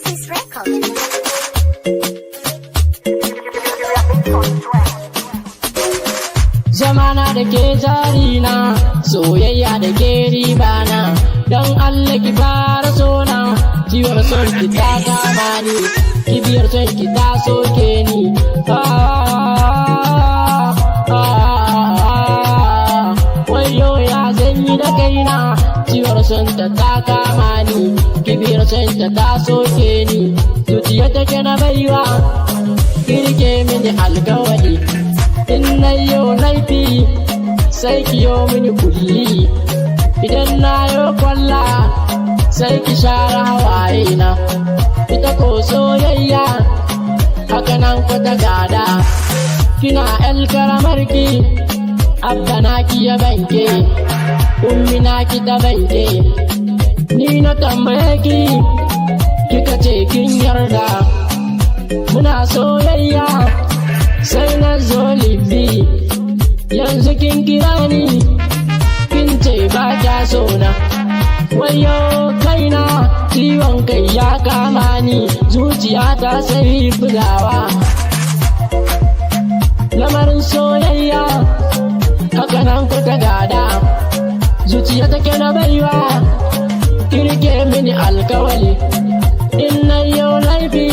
Classics Records. Zamana da ke jarina, soyayya da ke ribana, don Allah ki fara sona, ciwon son ki ta kama ni, kibiyar son ki ta soke ni. Wayo ya zanyi da kaina, ciwon son ta kama ni, kibiyar son ta soke ni, zuciya take na baiwa, kirke mini alkawari. In na yau laifi sai ki yo mini kulli, idan na yo kwalla sai ki share hawaye na. Ita ko soyayya haka nan ku ta gada, kina el karamarki abba na ki ya banke, ummi na ki ta banke. Ni na tambaye ki kika ce kin yarda, muna soyayya sai na zo libi, yanzu kin kira ni kin ce ba kya so na. Wayo kaina ciwon kai ya kama ni, zuciya ta sai bugawa. Lamarin soyayya haka nan ku ta gada, zuciya take na baiwa, kirke mini alkawali. In na yau laifi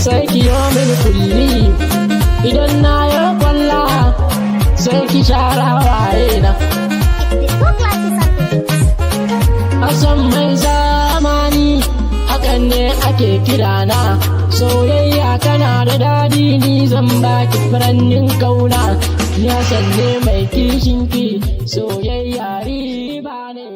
sai ki yo mini kulli, idan na yi kwalla sai ki share hawaye na. Hassan mai zamani hakan ne ake kirana, soyayya tana da dadi, ni zan baki furannin kauna. Ni Hassan ne mai kishinki, soyayya riba ne.